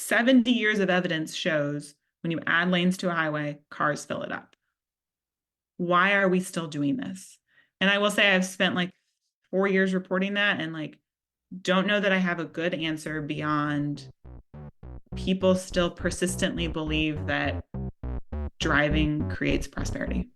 70 years of evidence shows when you add lanes to a highway, cars fill it up. Why are we still doing this? And I will say I've spent like 4 years reporting that and like don't know that I have a good answer beyond people still persistently believe that driving creates prosperity.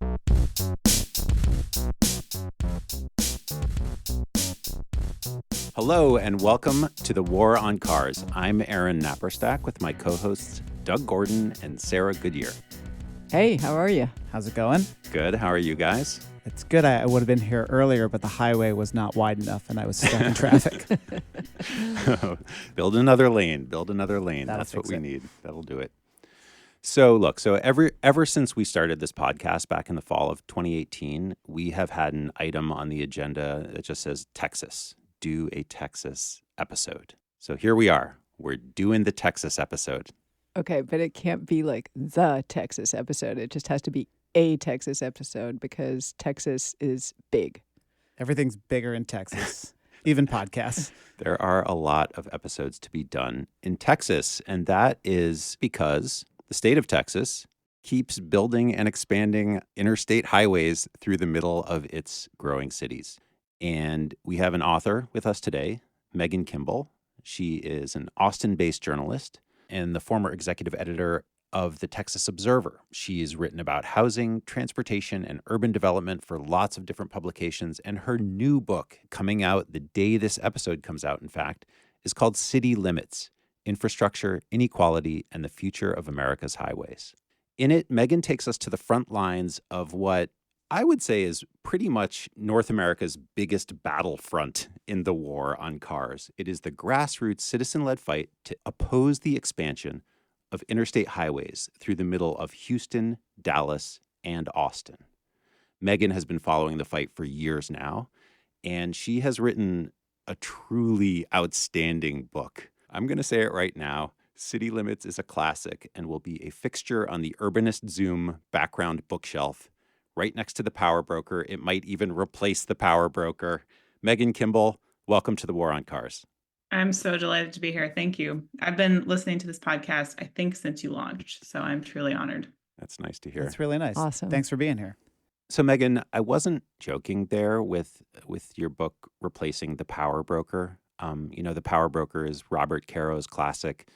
Hello and welcome to the War on Cars. I'm Aaron Napperstack with my co-hosts Doug Gordon and Sarah Goodyear. Hey, how are you? How's it going? Good. How are you guys? It's good. I would have been here earlier, but the highway was not wide enough and I was stuck in traffic. Build another lane. Build another lane. That's what we need. That'll do it. So look, ever since we started this podcast back in the fall of 2018, we have had an item on the agenda that just says Texas. Do a Texas episode. So here we are. We're doing the Texas episode. Okay, but it can't be like the Texas episode. It just has to be a Texas episode because Texas is big. Everything's bigger in Texas, even podcasts. There are a lot of episodes to be done in Texas, and that is because the state of Texas keeps building and expanding interstate highways through the middle of its growing cities. And we have an author with us today, Megan Kimble. She is an Austin-based journalist and the former executive editor of the Texas Observer. She's written about housing, transportation, and urban development for lots of different publications. And her new book, coming out the day this episode comes out, in fact, is called City Limits: Infrastructure, Inequality, and the Future of America's Highways. In it, Megan takes us to the front lines of what I would say is pretty much North America's biggest battlefront in the war on cars. It is the grassroots citizen-led fight to oppose the expansion of interstate highways through the middle of Houston, Dallas, and Austin. Megan has been following the fight for years now, and she has written a truly outstanding book. I'm going to say it right now. City Limits is a classic and will be a fixture on the Urbanist Zoom background bookshelf right next to the Power Broker. It might even replace the Power Broker. Megan Kimble, welcome to the War on Cars. I'm so delighted to be here. Thank you. I've been listening to this podcast, I think, since you launched, so I'm truly honored. That's nice to hear. That's really nice. Awesome. Thanks for being here. So, Megan, I wasn't joking there with your book replacing the Power Broker. The Power Broker is Robert Caro's classic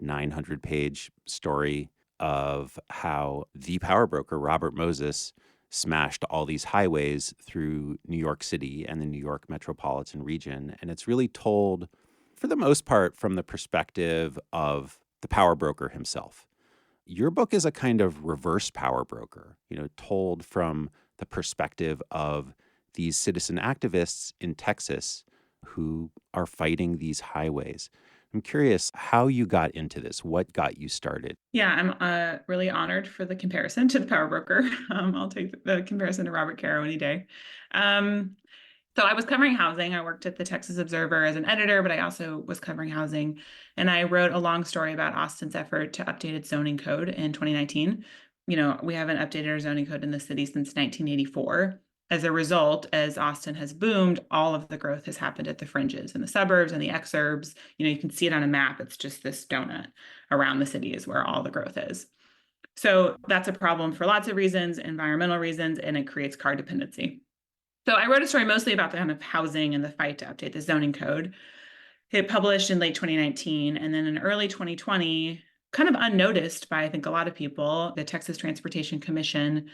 900-page story of how the Power Broker, Robert Moses, smashed all these highways through New York City and the New York metropolitan region. And it's really told, for the most part, from the perspective of the power broker himself. Your book is a kind of reverse power broker, told from the perspective of these citizen activists in Texas who are fighting these highways. I'm curious how you got into this. What got you started? Yeah, I'm really honored for the comparison to the Power Broker. I'll take the comparison to Robert Caro any day. So I was covering housing. I worked at the Texas Observer as an editor, but I also was covering housing. And I wrote a long story about Austin's effort to update its zoning code in 2019. We haven't updated our zoning code in the city since 1984. As a result, as Austin has boomed, all of the growth has happened at the fringes and the suburbs and the exurbs. You can see it on a map. It's just this donut around the city is where all the growth is. So that's a problem for lots of reasons, environmental reasons, and it creates car dependency. So I wrote a story mostly about the kind of housing and the fight to update the zoning code. It published in late 2019, and then in early 2020, kind of unnoticed by, I think, a lot of people, the Texas Transportation Commission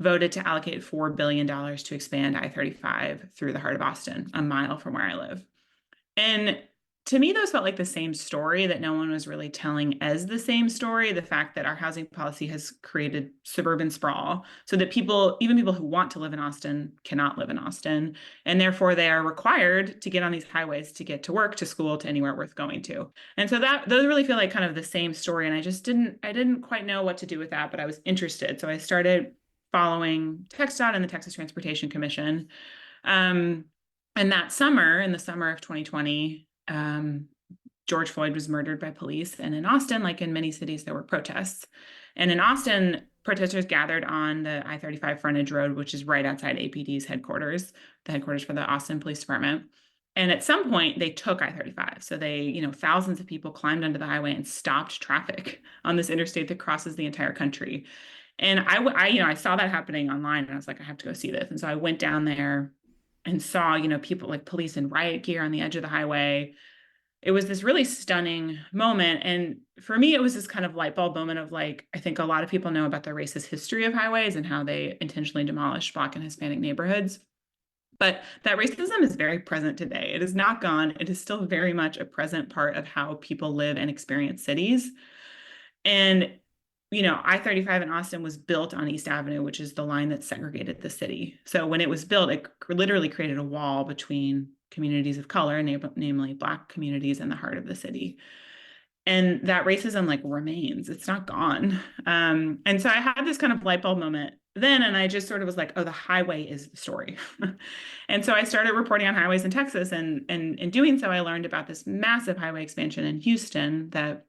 voted to allocate $4 billion to expand I-35 through the heart of Austin, a mile from where I live. And to me, those felt like the same story that no one was really telling as the same story, the fact that our housing policy has created suburban sprawl so that even people who want to live in Austin, cannot live in Austin. And therefore, they are required to get on these highways to get to work, to school, to anywhere worth going to. And so those really feel like kind of the same story. And I didn't quite know what to do with that, but I was interested. So I started following TxDOT and the Texas Transportation Commission. And that summer, in the summer of 2020, George Floyd was murdered by police. And in Austin, like in many cities, there were protests. And in Austin, protesters gathered on the I-35 frontage road, which is right outside APD's headquarters, the headquarters for the Austin Police Department. And at some point, they took I-35. So they, thousands of people climbed onto the highway and stopped traffic on this interstate that crosses the entire country. And I saw that happening online, and I was like, I have to go see this. And so I went down there and saw, people like police in riot gear on the edge of the highway. It was this really stunning moment. And for me, it was this kind of light bulb moment of like, I think a lot of people know about the racist history of highways and how they intentionally demolish Black and Hispanic neighborhoods. But that racism is very present today. It is not gone. It is still very much a present part of how people live and experience cities. And, I-35 in Austin was built on East Avenue, which is the line that segregated the city. So when it was built, it literally created a wall between communities of color, namely Black communities, in the heart of the city. And that racism remains. It's not gone. And so I had this kind of light bulb moment then, and I just sort of was like, oh, the highway is the story. And so I started reporting on highways in Texas, and in doing so, I learned about this massive highway expansion in Houston that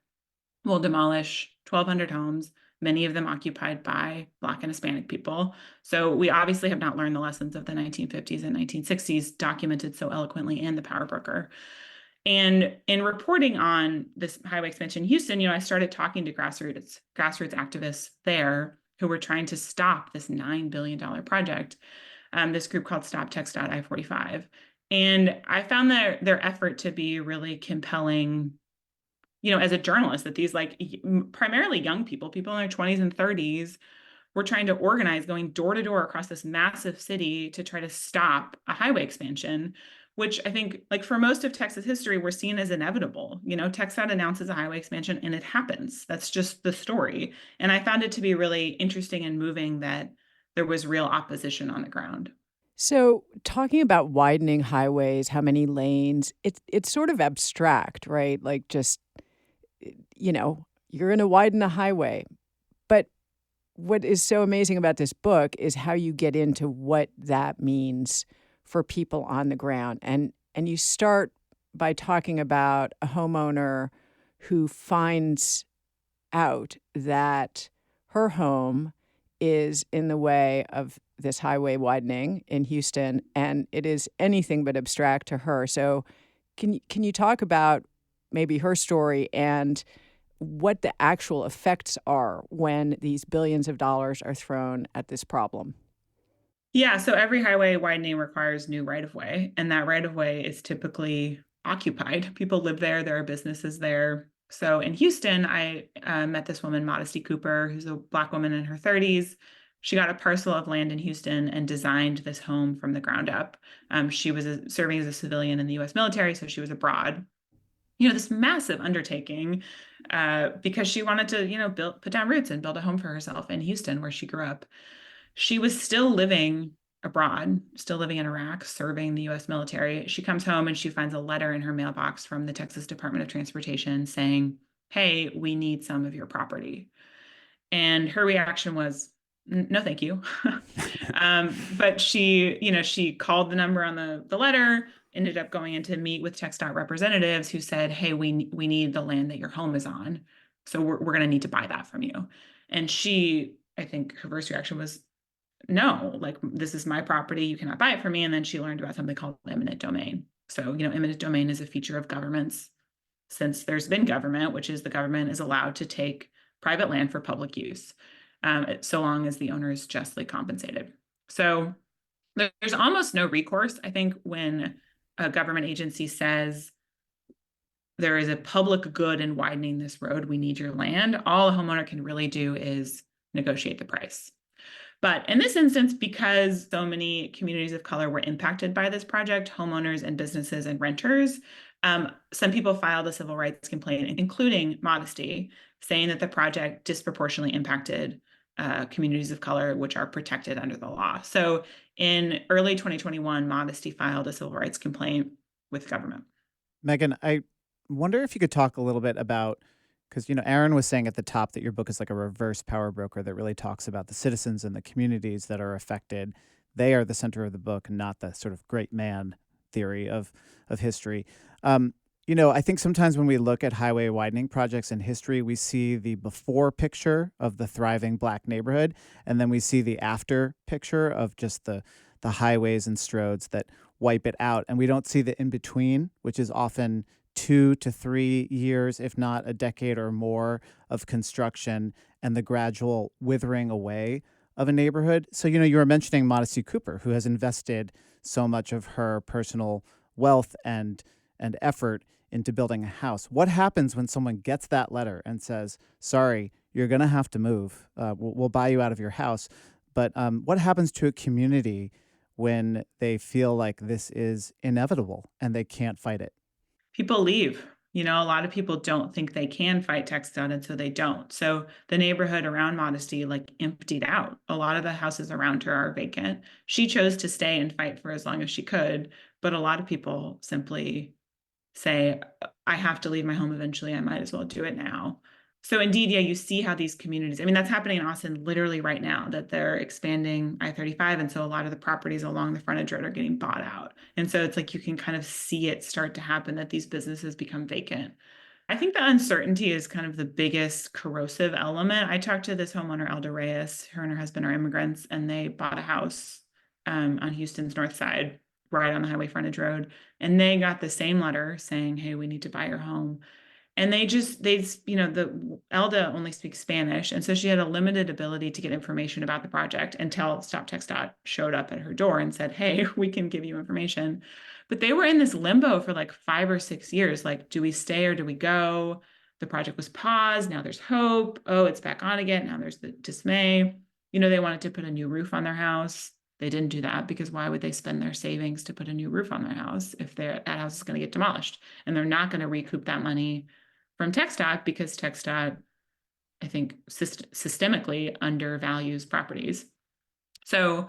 will demolish 1,200 homes, many of them occupied by Black and Hispanic people. So we obviously have not learned the lessons of the 1950s and 1960s documented so eloquently in The Power Broker. And in reporting on this highway expansion in Houston, I started talking to grassroots activists there who were trying to stop this $9 billion project, this group called Stop TxDOT I-45. And I found their effort to be really compelling, as a journalist, that these primarily young people in their 20s and 30s, were trying to organize, going door to door across this massive city to try to stop a highway expansion, which I think, for most of Texas history, we're seen as inevitable. TxDOT announces a highway expansion and it happens. That's just the story. And I found it to be really interesting and moving that there was real opposition on the ground. So talking about widening highways, how many lanes, it's sort of abstract, right? Like just, you're going to widen a highway. But what is so amazing about this book is how you get into what that means for people on the ground. And you start by talking about a homeowner who finds out that her home is in the way of this highway widening in Houston, and it is anything but abstract to her. So can you talk about maybe her story and what the actual effects are when these billions of dollars are thrown at this problem? Yeah, so every highway widening requires new right-of-way, and that right-of-way is typically occupied. People live there, there are businesses there. So in Houston, I met this woman, Modesty Cooper, who's a Black woman in her 30s. She got a parcel of land in Houston and designed this home from the ground up. She was serving as a civilian in the U.S. military, so she was abroad. This massive undertaking because she wanted to, put down roots and build a home for herself in Houston, where she grew up. She was still living abroad, still living in Iraq, serving the U.S. military. She comes home and she finds a letter in her mailbox from the Texas Department of Transportation saying, hey, we need some of your property. And her reaction was, no, thank you. But she called the number on the letter, ended up going in to meet with TxDOT representatives who said, hey, we need the land that your home is on. So we're going to need to buy that from you. And I think her first reaction was, no, this is my property. You cannot buy it from me. And then she learned about something called eminent domain. So, eminent domain is a feature of governments since there's been government, which is the government is allowed to take private land for public use, so long as the owner is justly compensated. So there's almost no recourse, I think, when a government agency says there is a public good in widening this road, we need your land. All a homeowner can really do is negotiate the price. But in this instance, because so many communities of color were impacted by this project, homeowners and businesses and renters, some people filed a civil rights complaint, including Modesty, saying that the project disproportionately impacted communities of color, which are protected under the law. So in early 2021, Modesty filed a civil rights complaint with government. Megan, I wonder if you could talk a little bit about, because, Aaron was saying at the top that your book is like a reverse power broker that really talks about the citizens and the communities that are affected. They are the center of the book, not the sort of great man theory of history. I think sometimes when we look at highway widening projects in history, we see the before picture of the thriving Black neighborhood, and then we see the after picture of just the highways and stroads that wipe it out. And we don't see the in-between, which is often 2 to 3 years, if not a decade or more of construction and the gradual withering away of a neighborhood. So, you were mentioning Modesty Cooper, who has invested so much of her personal wealth and effort into building a house. What happens when someone gets that letter and says, sorry, you're going to have to move. We'll buy you out of your house. But what happens to a community when they feel like this is inevitable and they can't fight it? People leave. A lot of people don't think they can fight TxDOT, and so they don't. So the neighborhood around Modesty emptied out. A lot of the houses around her are vacant. She chose to stay and fight for as long as she could, but a lot of people simply say, I have to leave my home eventually. I might as well do it now. So indeed, yeah, you see how these communities, that's happening in Austin literally right now, that they're expanding I-35. And so a lot of the properties along the frontage road are getting bought out. And so it's you can kind of see it start to happen, that these businesses become vacant. I think the uncertainty is kind of the biggest corrosive element. I talked to this homeowner, Elda Reyes. Her and her husband are immigrants, and they bought a house on Houston's north side, right on the highway frontage road. And they got the same letter saying, hey, we need to buy your home. And the Elda only speaks Spanish. And so she had a limited ability to get information about the project until Stop TxDOT showed up at her door and said, hey, we can give you information. But they were in this limbo for 5 or 6 years. Do we stay or do we go? The project was paused. Now there's hope. Oh, it's back on again. Now there's the dismay. They wanted to put a new roof on their house. They didn't do that because why would they spend their savings to put a new roof on their house if that house is going to get demolished? And they're not going to recoup that money from TxDOT because TxDOT, I think, systemically undervalues properties. So,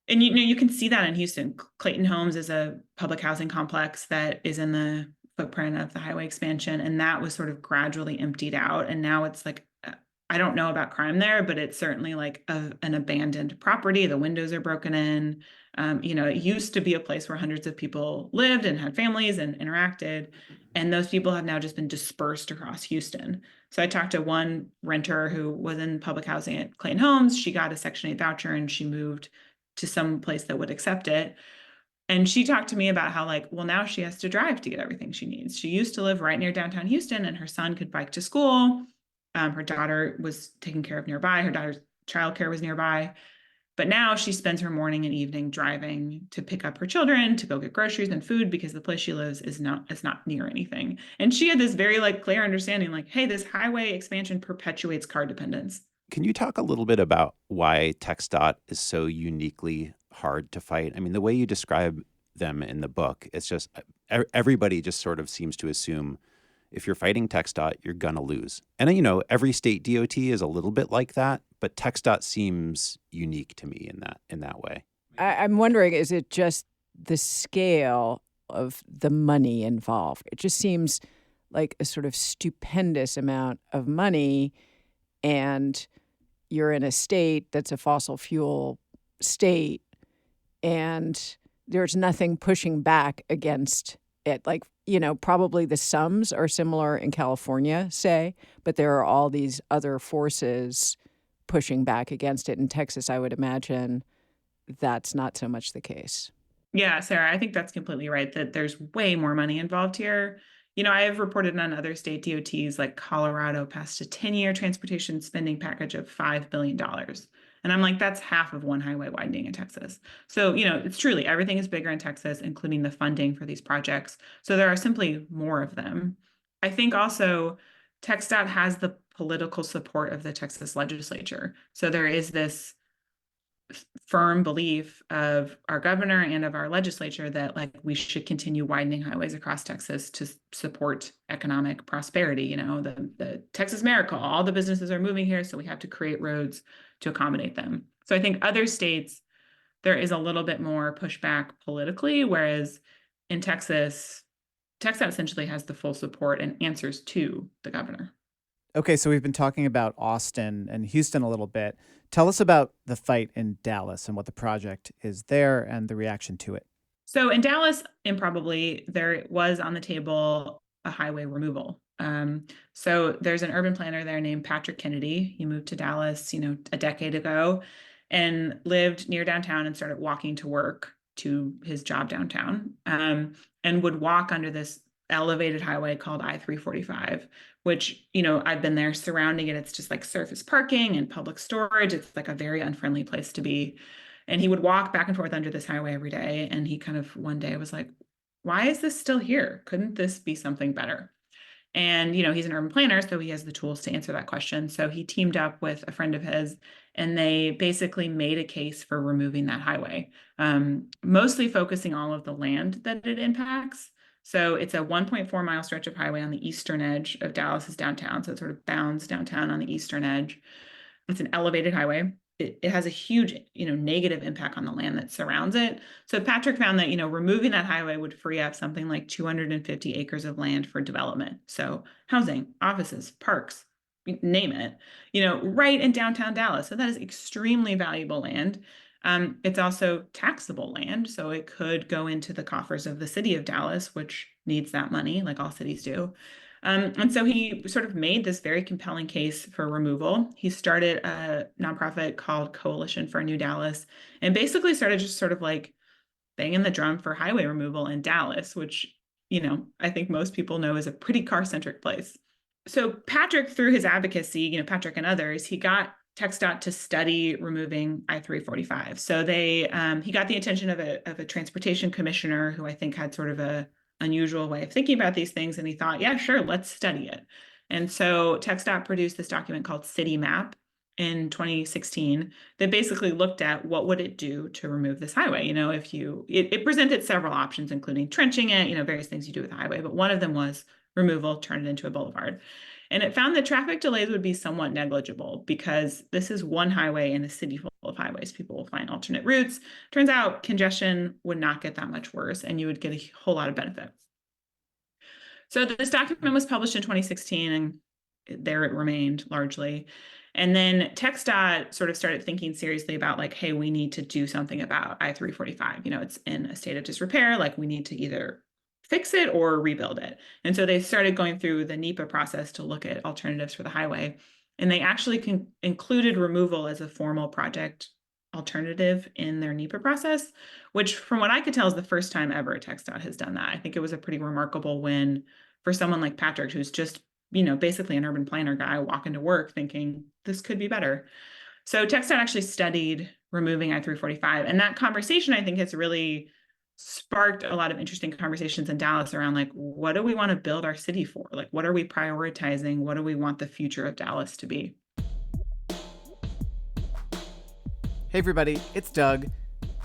and you can see that in Houston. Clayton Homes is a public housing complex that is in the footprint of the highway expansion, and that was sort of gradually emptied out. And now it's I don't know about crime there, but it's certainly an abandoned property. The windows are broken in. It used to be a place where hundreds of people lived and had families and interacted. And those people have now just been dispersed across Houston. So I talked to one renter who was in public housing at Clayton Homes. She got a Section 8 voucher and she moved to some place that would accept it. And she talked to me about how now she has to drive to get everything she needs. She used to live right near downtown Houston and her son could bike to school. Her daughter was taken care of nearby. Her daughter's childcare was nearby. But now she spends her morning and evening driving to pick up her children, to go get groceries and food, because the place she lives is not near anything. And she had this very clear understanding, hey, this highway expansion perpetuates car dependence. Can you talk a little bit about why TxDOT is so uniquely hard to fight? The way you describe them in the book, it's just everybody just sort of seems to assume if you're fighting TxDOT, you're going to lose. And, every state DOT is a little bit like that, but TxDOT seems unique to me in that way. I'm wondering, is it just the scale of the money involved? It just seems like a sort of stupendous amount of money, and you're in a state that's a fossil fuel state, and there's nothing pushing back against it. Probably the sums are similar in California, say, but there are all these other forces pushing back against it. In Texas, I would imagine that's not so much the case. Yeah, Sarah, I think that's completely right, that there's way more money involved here. I have reported on other state DOTs, like Colorado passed a 10-year transportation spending package of $5 billion. And I'm that's half of one highway widening in Texas. So, it's truly everything is bigger in Texas, including the funding for these projects. So there are simply more of them. I think also TxDOT has the political support of the Texas legislature. So there is this firm belief of our governor and of our legislature that we should continue widening highways across Texas to support economic prosperity. The Texas miracle, all the businesses are moving here, so we have to create roads to accommodate them. So I think other states, there is a little bit more pushback politically, whereas in Texas, TxDOT essentially has the full support and answers to the governor. Okay, so we've been talking about Austin and Houston a little bit. Tell us about the fight in Dallas and what the project is there and the reaction to it. So in Dallas, improbably, there was on the table a highway removal. So there's an urban planner there named Patrick Kennedy. He moved to Dallas, a decade ago and lived near downtown and started walking to work to his job downtown, and would walk under this elevated highway called I-345, which, I've been there surrounding it. It's just like surface parking and public storage. It's like a very unfriendly place to be. And he would walk back and forth under this highway every day. And he kind of one day was like, why is this still here? Couldn't this be something better? And, he's an urban planner, so he has the tools to answer that question. So he teamed up with a friend of his, and they basically made a case for removing that highway, mostly focusing all of the land that it impacts. So it's a 1.4 mile stretch of highway on the eastern edge of Dallas's downtown. So it sort of bounds downtown on the eastern edge. It's an elevated highway. It has a huge, negative impact on the land that surrounds it. So Patrick found that, removing that highway would free up something like 250 acres of land for development. So housing, offices, parks, name it, right in downtown Dallas. So that is extremely valuable land. It's also taxable land, so it could go into the coffers of the city of Dallas, which needs that money, like all cities do. And so he sort of made this very compelling case for removal. He started a nonprofit called Coalition for a New Dallas, and basically started just sort of like banging the drum for highway removal in Dallas, which, I think most people know is a pretty car-centric place. So Patrick, through his advocacy, Patrick and others, he got TxDOT to study removing I-345. So he got the attention of a transportation commissioner who I think had sort of a unusual way of thinking about these things. And he thought, yeah, sure, let's study it. And so TxDOT produced this document called City Map in 2016 that basically looked at what would it do to remove this highway. It presented several options, including trenching it, various things you do with the highway. But one of them was removal, turn it into a boulevard. And it found that traffic delays would be somewhat negligible because this is one highway in a city full of highways. People will find alternate routes. Turns out congestion would not get that much worse, and you would get a whole lot of benefit. So this document was published in 2016, and there it remained largely. And then TxDOT sort of started thinking seriously about like, hey, we need to do something about I-345. It's in a state of disrepair. Like, we need to either fix it or rebuild it. And so they started going through the NEPA process to look at alternatives for the highway. And they actually included removal as a formal project alternative in their NEPA process, which from what I could tell is the first time ever TxDOT has done that. I think it was a pretty remarkable win for someone like Patrick, who's just, basically an urban planner guy walking to work thinking this could be better. So TxDOT actually studied removing I-345. And that conversation, I think, has really sparked a lot of interesting conversations in Dallas around like, what do we want to build our city for? Like, what are we prioritizing? What do we want the future of Dallas to be? Hey everybody, it's Doug.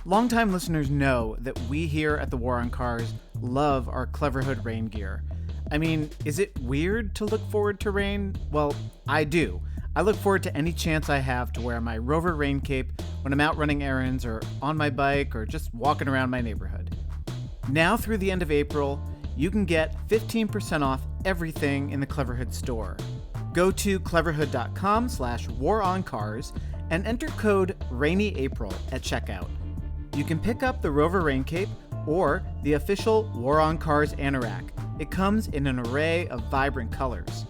Longtime listeners know that we here at the War on Cars love our Cleverhood rain gear. I mean, is it weird to look forward to rain? Well, I do. I look forward to any chance I have to wear my Rover rain cape when I'm out running errands or on my bike or just walking around my neighborhood. Now through the end of April, you can get 15% off everything in the Cleverhood store. Go to cleverhood.com/waroncars and enter code RainyApril at checkout. You can pick up the Rover rain cape or the official War on Cars anorak. It comes in an array of vibrant colors.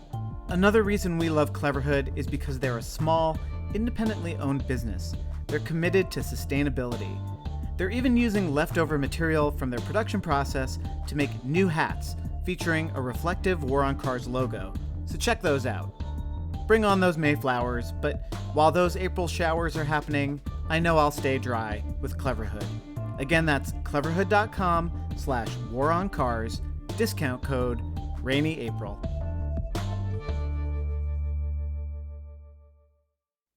Another reason we love Cleverhood is because they're a small, independently owned business. They're committed to sustainability. They're even using leftover material from their production process to make new hats featuring a reflective War on Cars logo. So check those out. Bring on those Mayflowers, but while those April showers are happening, I know I'll stay dry with Cleverhood. Again, that's cleverhood.com/waroncars, discount code RainyApril.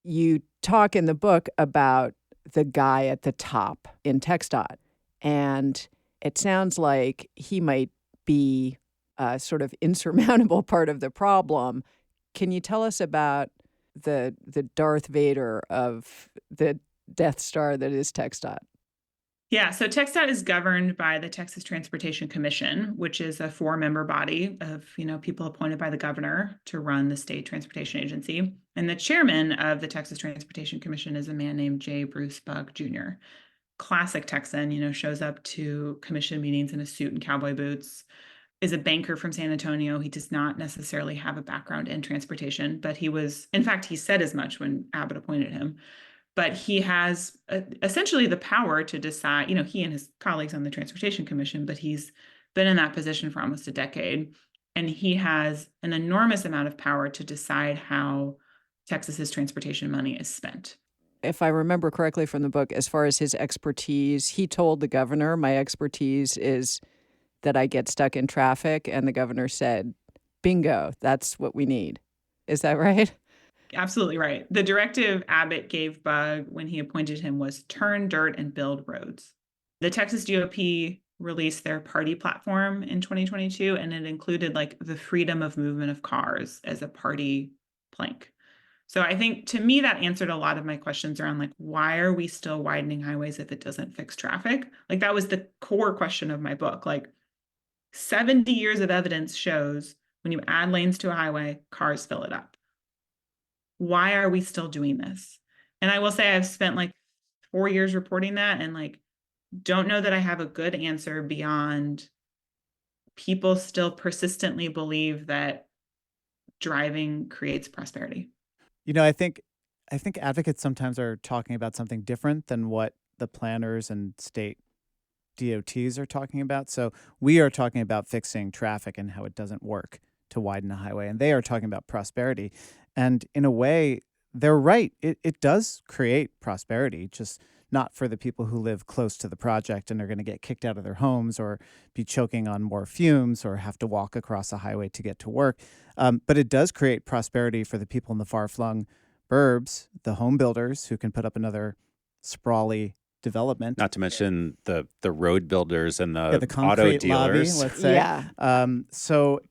You talk in the book about the guy at the top in TxDOT, and it sounds like he might be a sort of insurmountable part of the problem. Can you tell us about the Darth Vader of the Death Star that is TxDOT? Yeah, so TxDOT is governed by the Texas Transportation Commission, which is a 4-member body of, people appointed by the governor to run the state transportation agency. And the chairman of the Texas Transportation Commission is a man named J. Bruce Bugg Jr. Classic Texan, shows up to commission meetings in a suit and cowboy boots, is a banker from San Antonio. He does not necessarily have a background in transportation, but he was, in fact, he said as much when Abbott appointed him. but he has essentially the power to decide, he and his colleagues on the Transportation Commission, but he's been in that position for almost a decade. And he has an enormous amount of power to decide how Texas's transportation money is spent. If I remember correctly from the book, as far as his expertise, he told the governor, my expertise is that I get stuck in traffic. And the governor said, bingo, that's what we need. Is that right? Absolutely right. The directive Abbott gave Bug when he appointed him was turn dirt and build roads. The Texas GOP released their party platform in 2022, and it included like the freedom of movement of cars as a party plank. So I think to me that answered a lot of my questions around like, why are we still widening highways if it doesn't fix traffic? Like that was the core question of my book. Like 70 years of evidence shows when you add lanes to a highway, cars fill it up. Why are we still doing this? And I will say I've spent like 4 years reporting that and like don't know that I have a good answer beyond people still persistently believe that driving creates prosperity. I think advocates sometimes are talking about something different than what the planners and state DOTs are talking about. So we are talking about fixing traffic and how it doesn't work to widen a highway, and they are talking about prosperity. And in a way, they're right. It does create prosperity, just not for the people who live close to the project and are going to get kicked out of their homes or be choking on more fumes or have to walk across a highway to get to work. But it does create prosperity for the people in the far-flung burbs, the home builders who can put up another sprawly development. Not to mention the road builders and the auto concrete dealers. lobby, let's say. Yeah. So,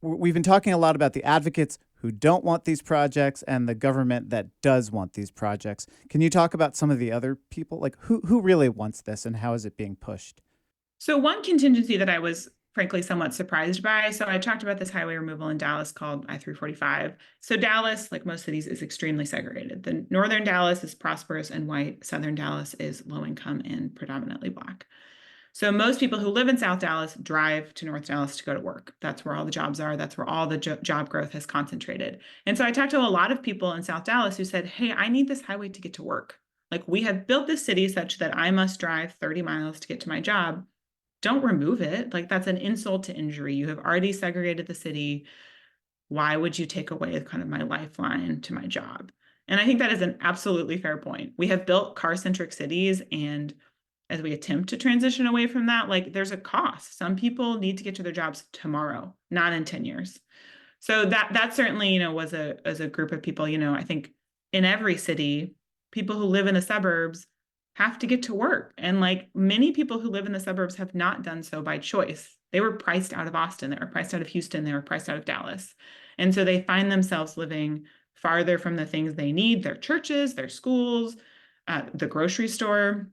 we've been talking a lot about the advocates who don't want these projects and the government that does want these projects. Can you talk about some of the other people? Like who really wants this and how is it being pushed? So one contingency that I was frankly somewhat surprised by. So I talked about this highway removal in Dallas called I-345. So Dallas, like most cities, is extremely segregated. The northern Dallas is prosperous and white. Southern Dallas is low income and predominantly Black. So most people who live in South Dallas drive to North Dallas to go to work. That's where all the jobs are. That's where all the job growth has concentrated. And so I talked to a lot of people in South Dallas who said, hey, I need this highway to get to work. Like we have built this city such that I must drive 30 miles to get to my job. Don't remove it. Like that's an insult to injury. You have already segregated the city. Why would you take away kind of my lifeline to my job? And I think that is an absolutely fair point. We have built car-centric cities, and as we attempt to transition away from that, like there's a cost. Some people need to get to their jobs tomorrow, not in 10 years. So that certainly, was as a group of people, I think in every city, people who live in the suburbs have to get to work. And like many people who live in the suburbs have not done so by choice. They were priced out of Austin, they were priced out of Houston, they were priced out of Dallas. And so they find themselves living farther from the things they need, their churches, their schools, the grocery store.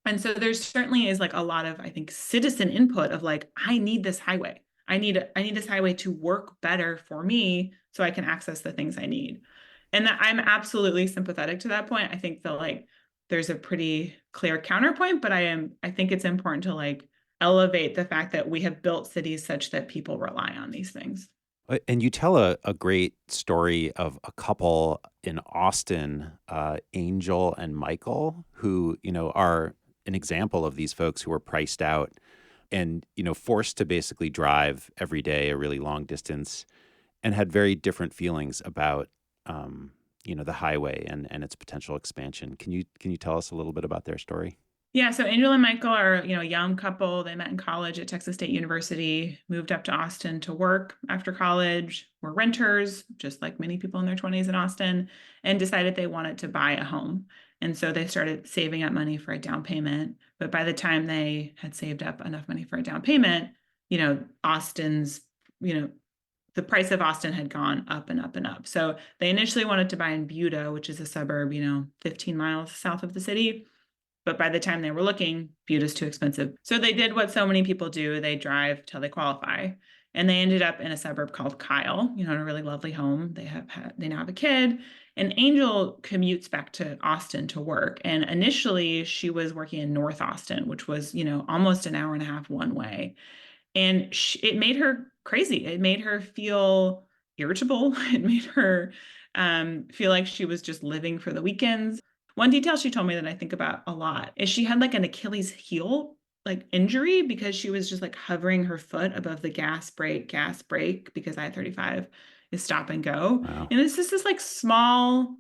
And so there certainly is like a lot of, I think, citizen input of like, I need this highway. I need this highway to work better for me so I can access the things I need. And that I'm absolutely sympathetic to that point. I think that like there's a pretty clear counterpoint, but I think it's important to like elevate the fact that we have built cities such that people rely on these things. And you tell a great story of a couple in Austin, Angel and Michael, who, are an example of these folks who are priced out and, forced to basically drive every day a really long distance and had very different feelings about, the highway and its potential expansion. Can you tell us a little bit about their story? Yeah, so Angel and Michael are, a young couple. They met in college at Texas State University, moved up to Austin to work after college, were renters, just like many people in their 20s in Austin, and decided they wanted to buy a home. And so they started saving up money for a down payment. But by the time they had saved up enough money for a down payment, Austin's, the price of Austin had gone up and up and up. So they initially wanted to buy in Buda, which is a suburb, 15 miles south of the city. But by the time they were looking, Buta's too expensive. So they did what so many people do. They drive till they qualify. And they ended up in a suburb called Kyle, in a really lovely home. They now have a kid. And Angel commutes back to Austin to work. And initially she was working in North Austin, which was, almost an hour and a half one way. And it made her crazy. It made her feel irritable. It made her feel like she was just living for the weekends. One detail she told me that I think about a lot is she had like an Achilles heel like injury because she was just like hovering her foot above the gas brake, because I-35 is stop and go. Wow. And it's just this like small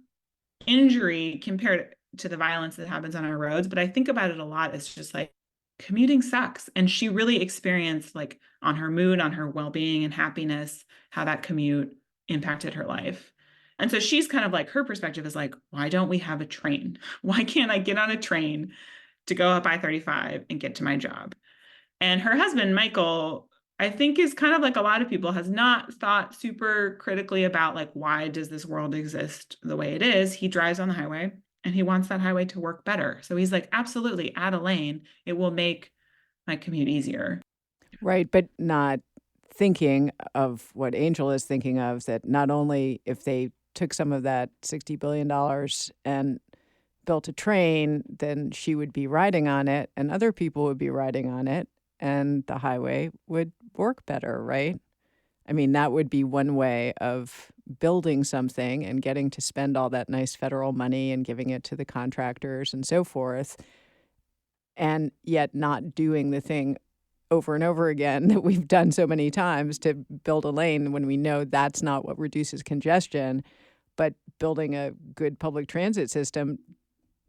injury compared to the violence that happens on our roads. But I think about it a lot. It's just like commuting sucks. And she really experienced like on her mood, on her well-being and happiness, how that commute impacted her life. And so she's kind of like, her perspective is like, why don't we have a train? Why can't I get on a train to go up I-35 and get to my job? And her husband, Michael, I think is kind of like a lot of people, has not thought super critically about like, why does this world exist the way it is? He drives on the highway and he wants that highway to work better. So he's like, absolutely, add a lane. It will make my commute easier. Right, but not thinking of what Angel is thinking of, that not only if they took some of that $60 billion and built a train, then she would be riding on it and other people would be riding on it and the highway would work better, right? I mean, that would be one way of building something and getting to spend all that nice federal money and giving it to the contractors and so forth, and yet not doing the thing over and over again that we've done so many times to build a lane when we know that's not what reduces congestion. But building a good public transit system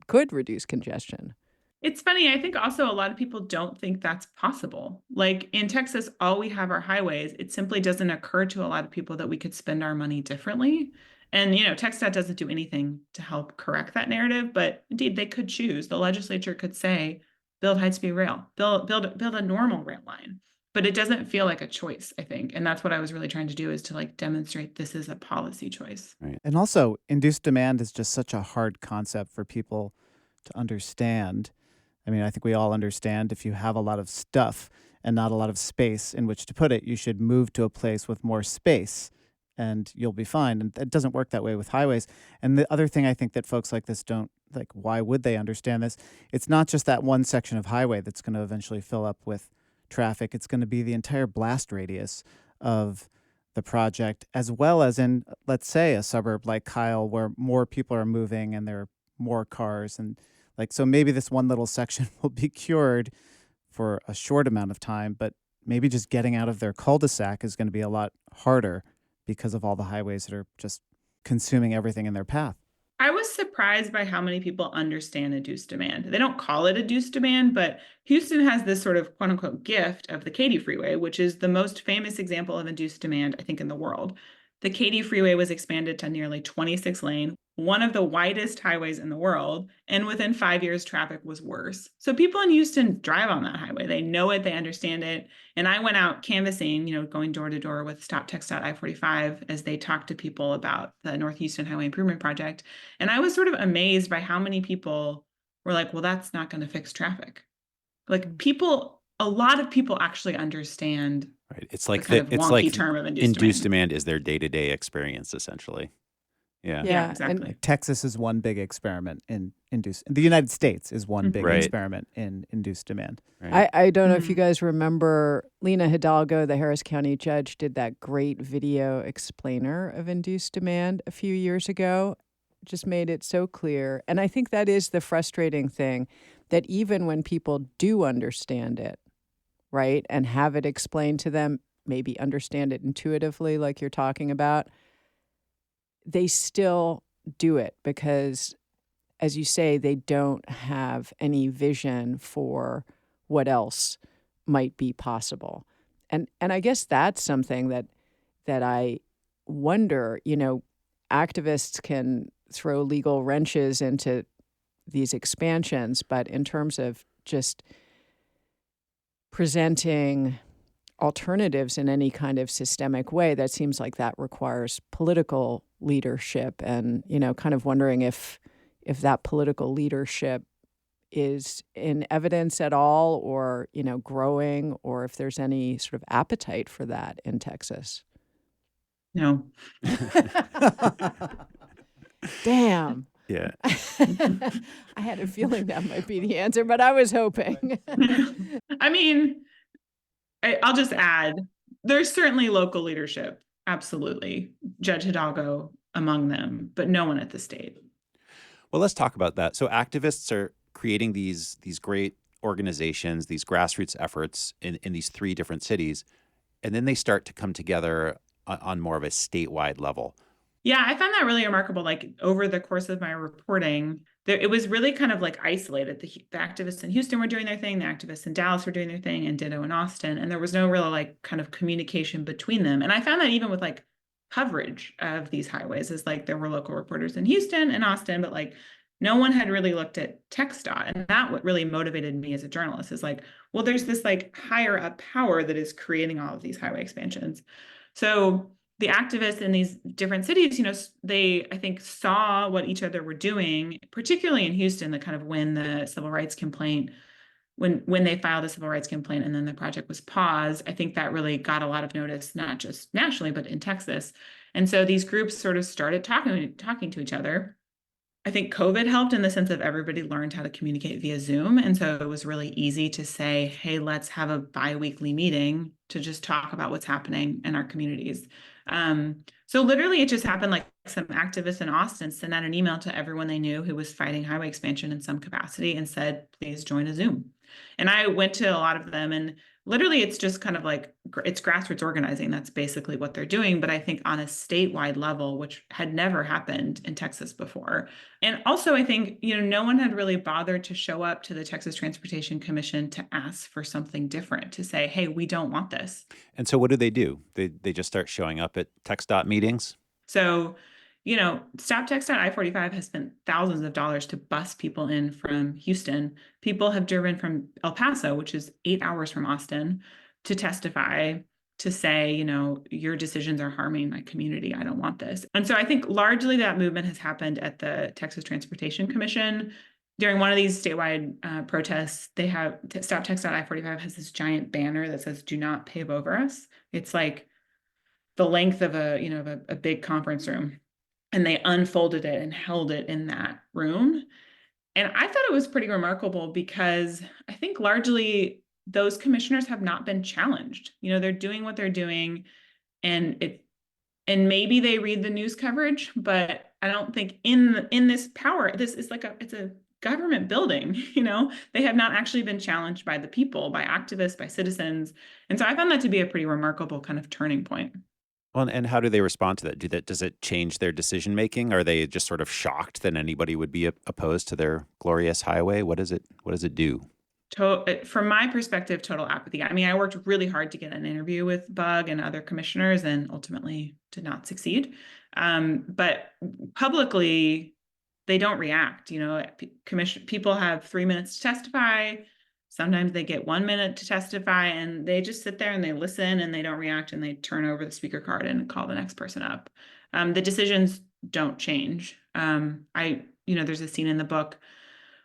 could reduce congestion. It's funny. I think also a lot of people don't think that's possible. Like in Texas, all we have are highways. It simply doesn't occur to a lot of people that we could spend our money differently. And, TxDOT doesn't do anything to help correct that narrative, but indeed they could choose. The legislature could say, build high-speed rail, build a normal rail line. But it doesn't feel like a choice, I think. And that's what I was really trying to do, is to like demonstrate this is a policy choice. Right. And also, induced demand is just such a hard concept for people to understand. I mean, I think we all understand if you have a lot of stuff and not a lot of space in which to put it, you should move to a place with more space and you'll be fine. And it doesn't work that way with highways. And the other thing I think that folks like this don't, like, why would they understand this? It's not just that one section of highway that's going to eventually fill up with traffic. It's going to be the entire blast radius of the project, as well as in, let's say, a suburb like Kyle, where more people are moving and there are more cars. And like, so maybe this one little section will be cured for a short amount of time, but maybe just getting out of their cul-de-sac is going to be a lot harder because of all the highways that are just consuming everything in their path. I was surprised by how many people understand induced demand. They don't call it induced demand, but Houston has this sort of quote unquote gift of the Katy Freeway, which is the most famous example of induced demand, I think, in the world. The Katy Freeway was expanded to nearly 26 lane, one of the widest highways in the world. And within 5 years, traffic was worse. So people in Houston drive on that highway. They know it, they understand it. And I went out canvassing, going door to door with Stop TxDOT I-45 as they talked to people about the North Houston Highway Improvement Project. And I was sort of amazed by how many people were like, well, that's not going to fix traffic. Like a lot of people actually understand. Right. It's like term of induced demand is their day-to-day experience, essentially. Yeah, exactly. And Texas is one big experiment in induced. The United States is one big experiment in induced demand. Right. I don't know if you guys remember, Lena Hidalgo, the Harris County judge, did that great video explainer of induced demand a few years ago. Just made it so clear. And I think that is the frustrating thing, that even when people do understand it, right, and have it explained to them, maybe understand it intuitively like you're talking about, they still do it because, as you say, they don't have any vision for what else might be possible. And I guess that's something that I wonder, activists can throw legal wrenches into these expansions, but in terms of just presenting alternatives in any kind of systemic way, that seems like that requires political leadership, and kind of wondering if that political leadership is in evidence at all, or growing, or if there's any sort of appetite for that in Texas. No. Damn. Yeah. I had a feeling that might be the answer, but I was hoping. I mean, I'll just add, there's certainly local leadership. Absolutely. Judge Hidalgo among them, but no one at the state. Well, let's talk about that. So activists are creating these great organizations, these grassroots efforts in these 3 different cities, and then they start to come together on more of a statewide level. Yeah, I found that really remarkable. Like over the course of my reporting, it was really kind of like isolated. The activists in Houston were doing their thing, the activists in Dallas were doing their thing, and ditto in Austin. And there was no real like kind of communication between them. And I found that even with like coverage of these highways, is like there were local reporters in Houston and Austin, but like no one had really looked at TxDOT. And that what really motivated me as a journalist is like, well, there's this like higher up power that is creating all of these highway expansions. So the activists in these different cities, they, I think, saw what each other were doing, particularly in Houston, that kind of when the civil rights complaint, when they filed a civil rights complaint and then the project was paused, I think that really got a lot of notice, not just nationally, but in Texas. And so these groups sort of started talking to each other. I think COVID helped in the sense of everybody learned how to communicate via Zoom. And so it was really easy to say, hey, let's have a bi-weekly meeting to just talk about what's happening in our communities. So literally it just happened like some activists in Austin sent out an email to everyone they knew who was fighting highway expansion in some capacity and said, please join a Zoom. And I went to a lot of them, and literally it's just kind of like, it's grassroots organizing. That's basically what they're doing. But I think on a statewide level, which had never happened in Texas before. And also I think, no one had really bothered to show up to the Texas Transportation Commission to ask for something different, to say, hey, we don't want this. And so what do? They just start showing up at TxDOT meetings? So, Stop TxDOT I-45 has spent thousands of dollars to bus people in from Houston. People have driven from El Paso, which is 8 hours from Austin, to testify, to say, your decisions are harming my community. I don't want this. And so I think largely that movement has happened at the Texas Transportation Commission. During one of these statewide protests, they have Stop TxDOT I-45 has this giant banner that says, do not pave over us. It's like the length of a big conference room. And they unfolded it and held it in that room. And I thought it was pretty remarkable because I think largely those commissioners have not been challenged. They're doing what they're doing, and maybe they read the news coverage, but I don't think in this power, this is it's a government building, they have not actually been challenged by the people, by activists, by citizens. And so I found that to be a pretty remarkable kind of turning point. Well, and how do they respond to that? Does it change their decision making? Are they just sort of shocked that anybody would be opposed to their glorious highway? What does it do? From my perspective, total apathy. I mean, I worked really hard to get an interview with Bug and other commissioners and ultimately did not succeed. But publicly, they don't react. People have 3 minutes to testify. Sometimes they get 1 minute to testify, and they just sit there and they listen and they don't react, and they turn over the speaker card and call the next person up. The decisions don't change. There's a scene in the book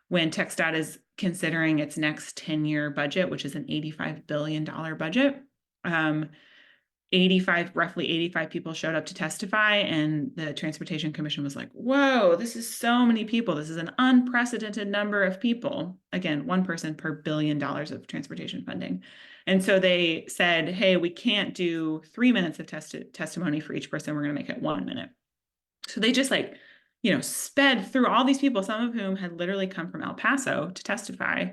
when TxDOT is considering its next 10-year budget, which is an $85 billion budget. Roughly 85 people showed up to testify, and the Transportation Commission was like, whoa, this is so many people. This is an unprecedented number of people. Again, one person per $1 billion of transportation funding. And so they said, hey, we can't do 3 minutes of testimony for each person. We're going to make it 1 minute. So they just sped through all these people, some of whom had literally come from El Paso to testify.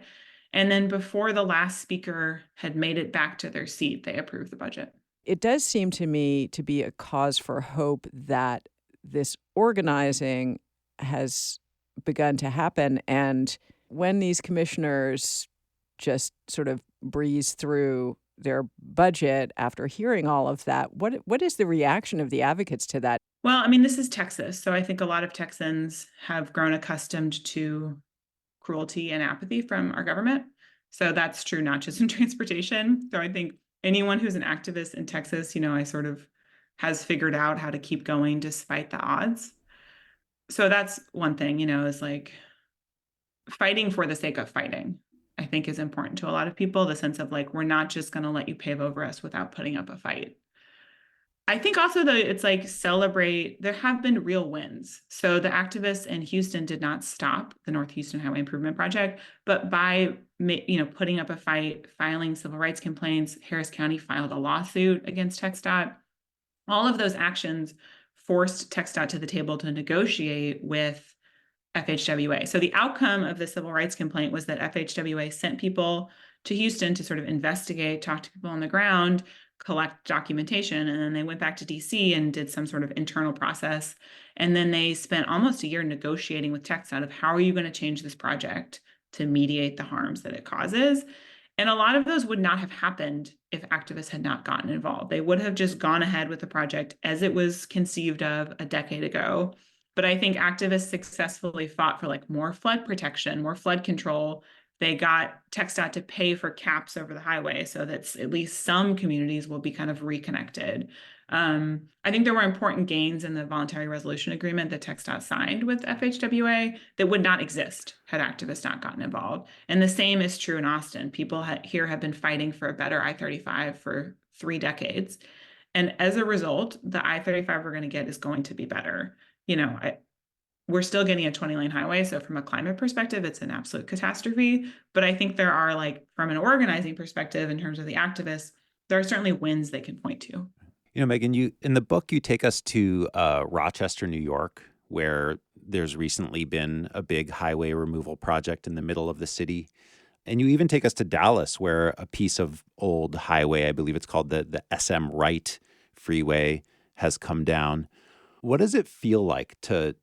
And then before the last speaker had made it back to their seat, they approved the budget. It does seem to me to be a cause for hope that this organizing has begun to happen. And when these commissioners just sort of breeze through their budget after hearing all of that, what is the reaction of the advocates to that? Well, I mean, this is Texas. So I think a lot of Texans have grown accustomed to cruelty and apathy from our government. So that's true not just in transportation. So I think anyone who's an activist in Texas, I sort of has figured out how to keep going despite the odds. So that's one thing, is like fighting for the sake of fighting, I think is important to a lot of people. The sense of like, we're not just going to let you pave over us without putting up a fight. I think also that it's like celebrate, there have been real wins. So the activists in Houston did not stop the North Houston Highway Improvement Project, but by putting up a fight, filing civil rights complaints, Harris County filed a lawsuit against TxDOT. All of those actions forced TxDOT to the table to negotiate with FHWA. So the outcome of the civil rights complaint was that FHWA sent people to Houston to sort of investigate, talk to people on the ground, collect documentation, and then they went back to DC and did some sort of internal process. And then they spent almost a year negotiating with TxDOT of how are you going to change this project to mediate the harms that it causes. And a lot of those would not have happened if activists had not gotten involved. They would have just gone ahead with the project as it was conceived of a decade ago. But I think activists successfully fought for like more flood protection, more flood control. They got TxDOT to pay for caps over the highway so that at least some communities will be kind of reconnected. I think there were important gains in the voluntary resolution agreement that TxDOT signed with FHWA that would not exist had activists not gotten involved. And the same is true in Austin. People here have been fighting for a better I-35 for 3 decades. And as a result, the I-35 we're going to get is going to be better. We're still getting a 20-lane highway. So from a climate perspective, it's an absolute catastrophe. But I think there are, like, from an organizing perspective, in terms of the activists, there are certainly wins they can point to. Megan, in the book, you take us to Rochester, New York, where there's recently been a big highway removal project in the middle of the city. And you even take us to Dallas, where a piece of old highway, I believe it's called the SM Wright Freeway, has come down. What does it feel like to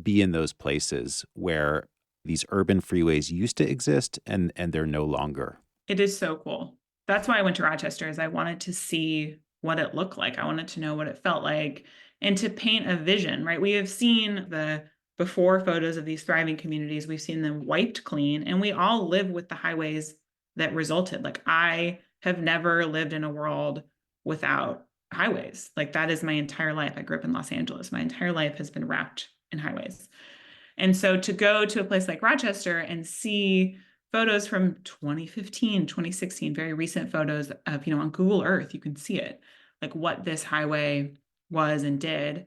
be in those places where these urban freeways used to exist and they're no longer? It is so cool. That's why I went to Rochester, is I wanted to see what it looked like. I wanted to know what it felt like and to paint a vision, right? We have seen the before photos of these thriving communities. We've seen them wiped clean, and we all live with the highways that resulted. Like, I have never lived in a world without highways. Like, that is my entire life. I grew up in Los Angeles. My entire life has been wrapped in highways. And so to go to a place like Rochester and see photos from 2015, 2016, very recent photos of, on Google Earth, you can see it, like what this highway was and did.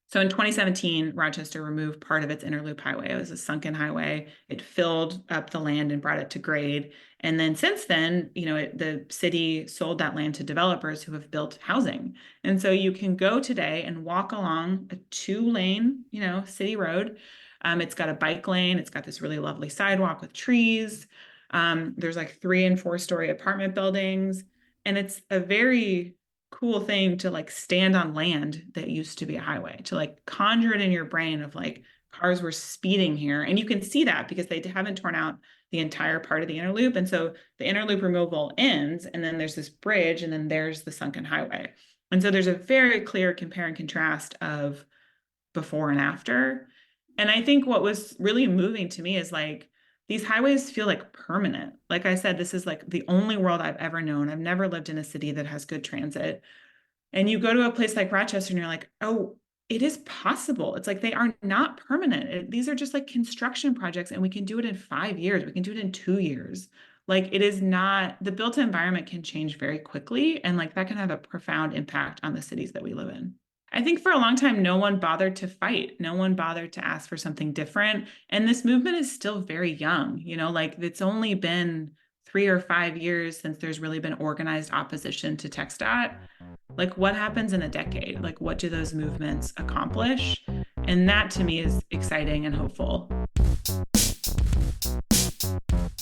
So in 2017, Rochester removed part of its inner loop highway. It was a sunken highway. It filled up the land and brought it to grade. And then since then, the city sold that land to developers who have built housing. And so you can go today and walk along a 2-lane, city road. It's got a bike lane. It's got this really lovely sidewalk with trees. There's like 3- and 4-story apartment buildings. And it's a very cool thing to like stand on land that used to be a highway, to like conjure it in your brain of like cars were speeding here. And you can see that because they haven't torn out the entire part of the inner loop. And so the inner loop removal ends, and then there's this bridge, and then there's the sunken highway. And so there's a very clear compare and contrast of before and after. And I think what was really moving to me is like, these highways feel like permanent. Like I said, this is like the only world I've ever known. I've never lived in a city that has good transit. And you go to a place like Rochester and you're like, oh, it is possible. It's like they are not permanent. These are just like construction projects, and we can do it in 5 years. We can do it in 2 years. Like, it is not, the built environment can change very quickly. And like that can have a profound impact on the cities that we live in. I think for a long time, no one bothered to fight. No one bothered to ask for something different. And this movement is still very young. Like, it's only been 3 or 5 years since there's really been organized opposition to TxDOT. Like, what happens in a decade? Like, what do those movements accomplish? And that to me is exciting and hopeful.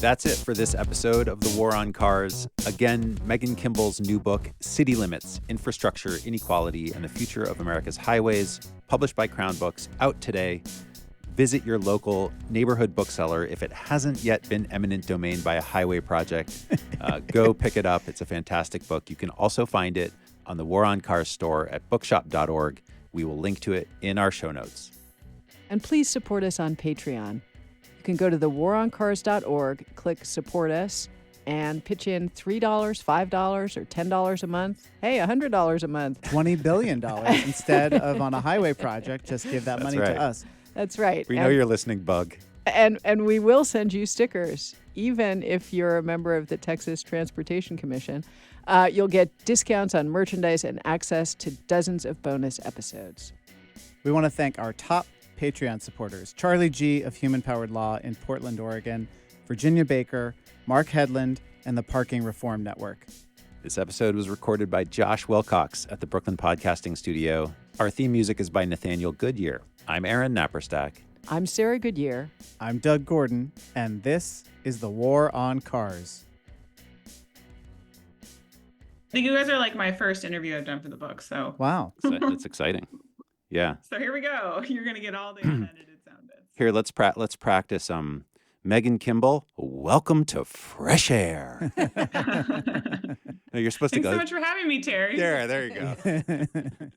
That's it for this episode of The War on Cars. Again, Megan Kimble's new book, City Limits, Infrastructure, Inequality, and the Future of America's Highways, published by Crown Books, out today. Visit your local neighborhood bookseller. If it hasn't yet been eminent domain by a highway project, go pick it up. It's a fantastic book. You can also find it on the War on Cars store at bookshop.org. We will link to it in our show notes. And please support us on Patreon. You can go to thewaroncars.org, click Support Us, and pitch in $3, $5, or $10 a month. Hey, $100 a month. $20 billion instead of on a highway project. Just give that money to us. That's right. We know you're listening, Bug. And we will send you stickers, even if you're a member of the Texas Transportation Commission. You'll get discounts on merchandise and access to dozens of bonus episodes. We want to thank our top Patreon supporters: Charlie G. of Human Powered Law in Portland, Oregon, Virginia Baker, Mark Hedlund, and the Parking Reform Network. This episode was recorded by Josh Wilcox at the Brooklyn Podcasting Studio. Our theme music is by Nathaniel Goodyear. I'm Aaron Napperstack. I'm Sarah Goodyear. I'm Doug Gordon, and this is The War on Cars. I think you guys are like my first interview I've done for the book. So Wow. So that's exciting. Yeah. So here we go. You're gonna get all the unedited sound bits. Here, let's practice. Megan Kimble, welcome to Fresh Air. No, you're supposed to Thanks go. so much for having me, Terry. There you go.